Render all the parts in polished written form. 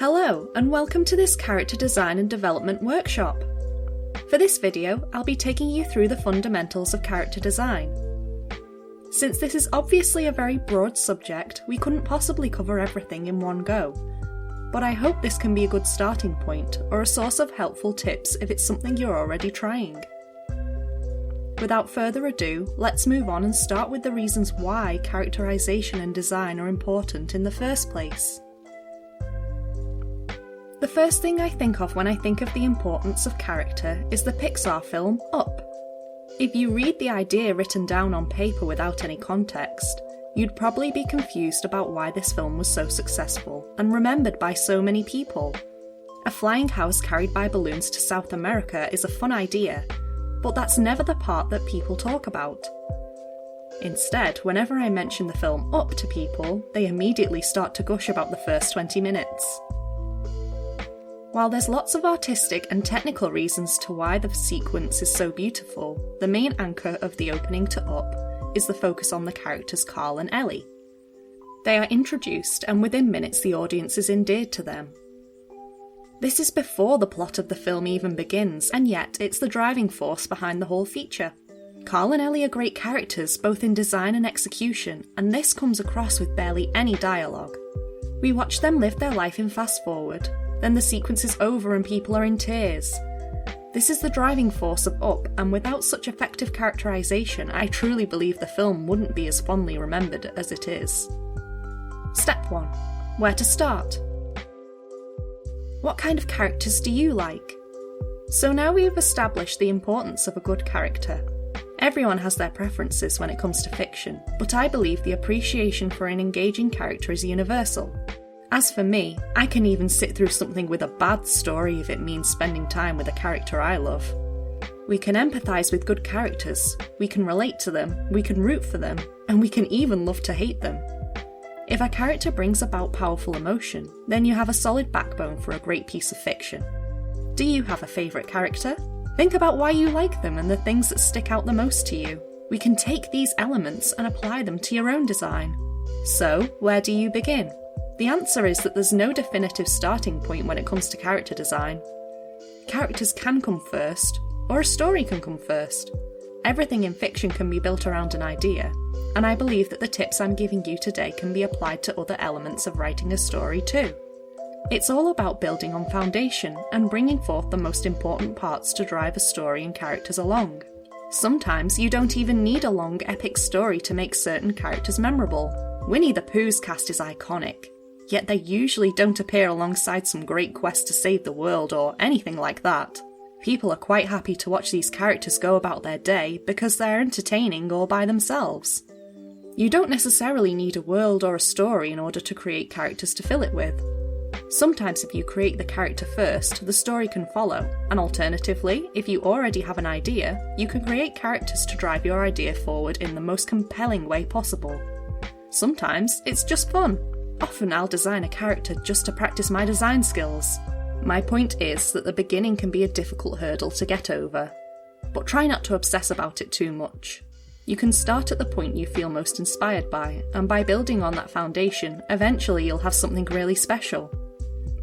Hello, and welcome to this character design and development workshop. For this video, I'll be taking you through the fundamentals of character design. Since this is obviously a very broad subject, we couldn't possibly cover everything in one go, but I hope this can be a good starting point or a source of helpful tips if it's something you're already trying. Without further ado, let's move on and start with the reasons why characterization and design are important in the first place. The first thing I think of when I think of the importance of character is the Pixar film Up. If you read the idea written down on paper without any context, you'd probably be confused about why this film was so successful and remembered by so many people. A flying house carried by balloons to South America is a fun idea, but that's never the part that people talk about. Instead, whenever I mention the film Up to people, they immediately start to gush about the first 20 minutes. While there's lots of artistic and technical reasons to why the sequence is so beautiful, the main anchor of the opening to Up is the focus on the characters Carl and Ellie. They are introduced, and within minutes the audience is endeared to them. This is before the plot of the film even begins, and yet it's the driving force behind the whole feature. Carl and Ellie are great characters, both in design and execution, and this comes across with barely any dialogue. We watch them live their life in fast forward, then the sequence is over and people are in tears. This is the driving force of Up, and without such effective characterization, I truly believe the film wouldn't be as fondly remembered as it is. Step 1. Where to start? What kind of characters do you like? So now we've established the importance of a good character. Everyone has their preferences when it comes to fiction, but I believe the appreciation for an engaging character is universal. As for me, I can even sit through something with a bad story if it means spending time with a character I love. We can empathise with good characters, we can relate to them, we can root for them, and we can even love to hate them. If a character brings about powerful emotion, then you have a solid backbone for a great piece of fiction. Do you have a favourite character? Think about why you like them and the things that stick out the most to you. We can take these elements and apply them to your own design. So, where do you begin? The answer is that there's no definitive starting point when it comes to character design. Characters can come first, or a story can come first. Everything in fiction can be built around an idea, and I believe that the tips I'm giving you today can be applied to other elements of writing a story too. It's all about building on foundation and bringing forth the most important parts to drive a story and characters along. Sometimes you don't even need a long epic story to make certain characters memorable. Winnie the Pooh's cast is iconic, yet they usually don't appear alongside some great quest to save the world or anything like that. People are quite happy to watch these characters go about their day because they're entertaining all by themselves. You don't necessarily need a world or a story in order to create characters to fill it with. Sometimes if you create the character first, the story can follow, and alternatively, if you already have an idea, you can create characters to drive your idea forward in the most compelling way possible. Sometimes it's just fun. Often I'll design a character just to practice my design skills. My point is that the beginning can be a difficult hurdle to get over, but try not to obsess about it too much. You can start at the point you feel most inspired by, and by building on that foundation, eventually you'll have something really special.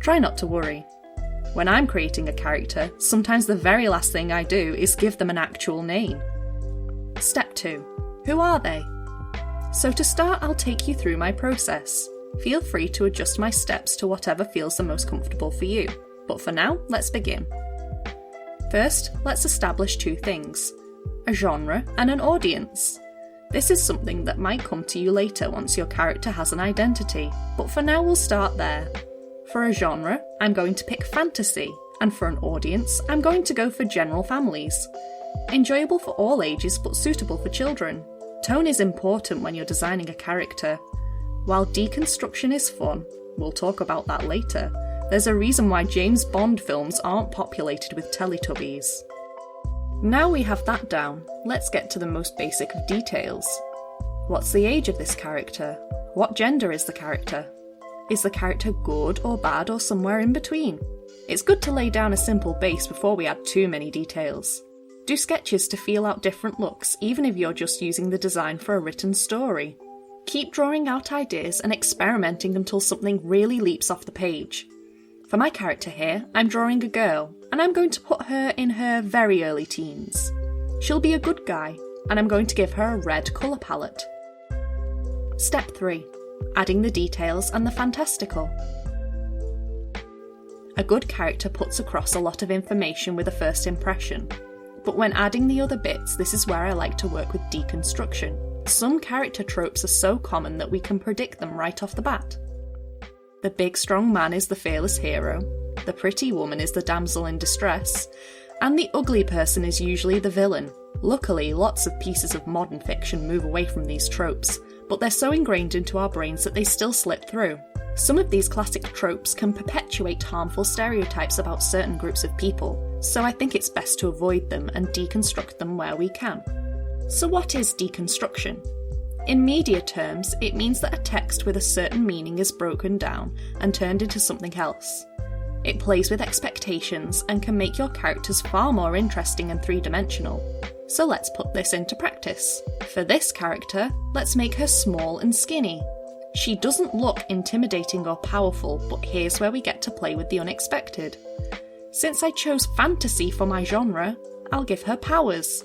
Try not to worry. When I'm creating a character, sometimes the very last thing I do is give them an actual name. Step 2. Who are they? So to start, I'll take you through my process. Feel free to adjust my steps to whatever feels the most comfortable for you, but for now, let's begin. First, let's establish two things: a genre and an audience. This is something that might come to you later once your character has an identity, but for now we'll start there. For a genre, I'm going to pick fantasy, and for an audience, I'm going to go for general families. Enjoyable for all ages but suitable for children. Tone is important when you're designing a character. While deconstruction is fun, we'll talk about that later, there's a reason why James Bond films aren't populated with Teletubbies. Now we have that down, let's get to the most basic of details. What's the age of this character? What gender is the character? Is the character good or bad or somewhere in between? It's good to lay down a simple base before we add too many details. Do sketches to feel out different looks, even if you're just using the design for a written story. Keep drawing out ideas and experimenting until something really leaps off the page. For my character here, I'm drawing a girl, and I'm going to put her in her very early teens. She'll be a good guy, and I'm going to give her a red colour palette. Step 3. Adding the details and the fantastical. A good character puts across a lot of information with a first impression, but when adding the other bits, this is where I like to work with deconstruction. Some character tropes are so common that we can predict them right off the bat. The big strong man is the fearless hero, the pretty woman is the damsel in distress, and the ugly person is usually the villain. Luckily, lots of pieces of modern fiction move away from these tropes, but they're so ingrained into our brains that they still slip through. Some of these classic tropes can perpetuate harmful stereotypes about certain groups of people, so I think it's best to avoid them and deconstruct them where we can. So what is deconstruction? In media terms, it means that a text with a certain meaning is broken down and turned into something else. It plays with expectations and can make your characters far more interesting and three-dimensional. So let's put this into practice. For this character, let's make her small and skinny. She doesn't look intimidating or powerful, but here's where we get to play with the unexpected. Since I chose fantasy for my genre, I'll give her powers.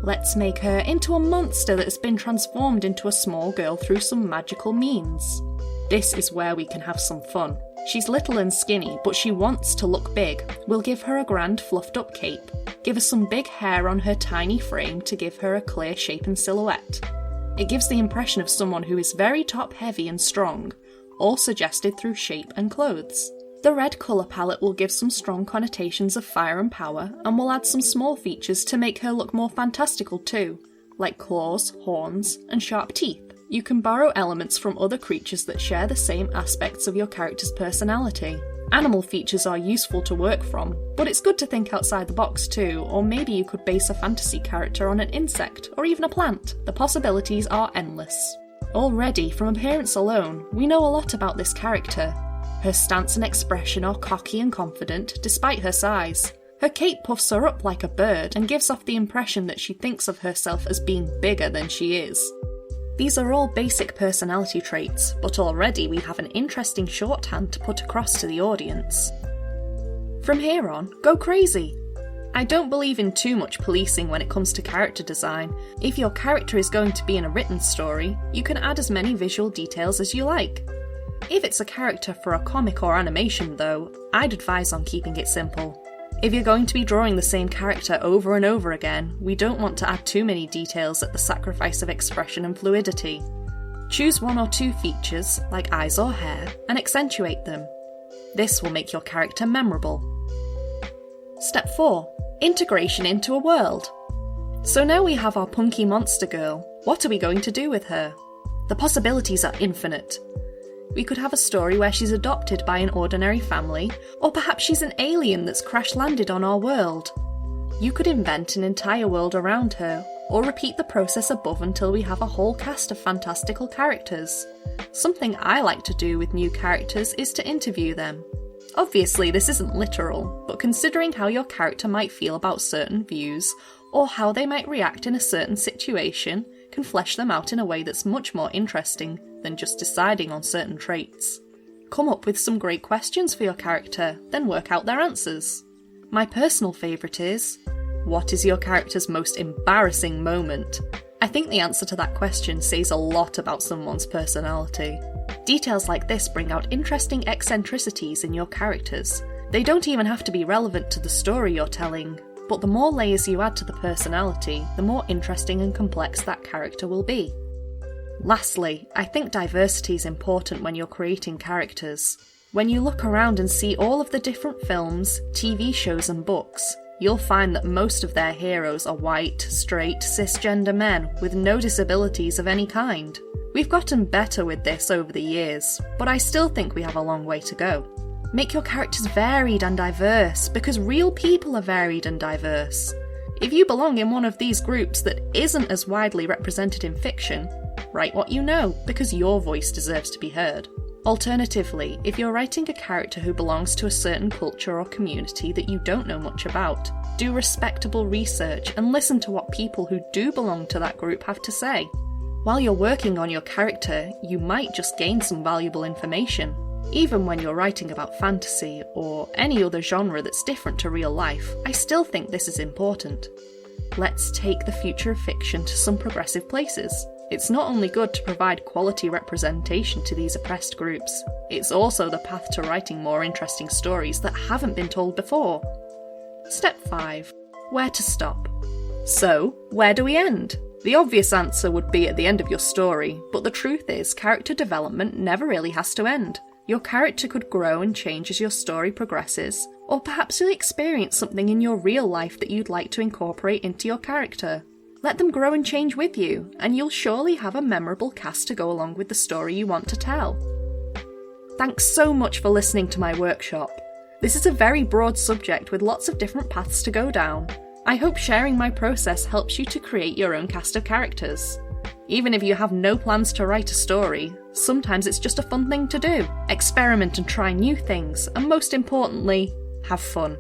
Let's make her into a monster that has been transformed into a small girl through some magical means. This is where we can have some fun. She's little and skinny, but she wants to look big. We'll give her a grand fluffed up cape, give her some big hair on her tiny frame to give her a clear shape and silhouette. It gives the impression of someone who is very top-heavy and strong, all suggested through shape and clothes. The red colour palette will give some strong connotations of fire and power, and will add some small features to make her look more fantastical too, like claws, horns, and sharp teeth. You can borrow elements from other creatures that share the same aspects of your character's personality. Animal features are useful to work from, but it's good to think outside the box too, or maybe you could base a fantasy character on an insect, or even a plant. The possibilities are endless. Already, from appearance alone, we know a lot about this character. Her stance and expression are cocky and confident, despite her size. Her cape puffs her up like a bird and gives off the impression that she thinks of herself as being bigger than she is. These are all basic personality traits, but already we have an interesting shorthand to put across to the audience. From here on, go crazy! I don't believe in too much policing when it comes to character design. If your character is going to be in a written story, you can add as many visual details as you like. If it's a character for a comic or animation though, I'd advise on keeping it simple. If you're going to be drawing the same character over and over again, we don't want to add too many details at the sacrifice of expression and fluidity. Choose one or two features, like eyes or hair, and accentuate them. This will make your character memorable. Step 4. Integration into a world. So now we have our punky monster girl. What are we going to do with her? The possibilities are infinite. We could have a story where she's adopted by an ordinary family, or perhaps she's an alien that's crash-landed on our world. You could invent an entire world around her, or repeat the process above until we have a whole cast of fantastical characters. Something I like to do with new characters is to interview them. Obviously, this isn't literal, but considering how your character might feel about certain views, or how they might react in a certain situation, can flesh them out in a way that's much more interesting than just deciding on certain traits. Come up with some great questions for your character, then work out their answers. My personal favourite is, what is your character's most embarrassing moment? I think the answer to that question says a lot about someone's personality. Details like this bring out interesting eccentricities in your characters. They don't even have to be relevant to the story you're telling, but the more layers you add to the personality, the more interesting and complex that character will be. Lastly, I think diversity is important when you're creating characters. When you look around and see all of the different films, TV shows and books, you'll find that most of their heroes are white, straight, cisgender men with no disabilities of any kind. We've gotten better with this over the years, but I still think we have a long way to go. Make your characters varied and diverse, because real people are varied and diverse. If you belong in one of these groups that isn't as widely represented in fiction, write what you know, because your voice deserves to be heard. Alternatively, if you're writing a character who belongs to a certain culture or community that you don't know much about, do respectable research and listen to what people who do belong to that group have to say. While you're working on your character, you might just gain some valuable information. Even when you're writing about fantasy or any other genre that's different to real life, I still think this is important. Let's take the future of fiction to some progressive places. It's not only good to provide quality representation to these oppressed groups, it's also the path to writing more interesting stories that haven't been told before. Step 5. Where to stop. So, where do we end? The obvious answer would be at the end of your story, but the truth is, character development never really has to end. Your character could grow and change as your story progresses, or perhaps you'll experience something in your real life that you'd like to incorporate into your character. Let them grow and change with you, and you'll surely have a memorable cast to go along with the story you want to tell. Thanks so much for listening to my workshop. This is a very broad subject with lots of different paths to go down. I hope sharing my process helps you to create your own cast of characters. Even if you have no plans to write a story, sometimes it's just a fun thing to do. Experiment and try new things, and most importantly, have fun.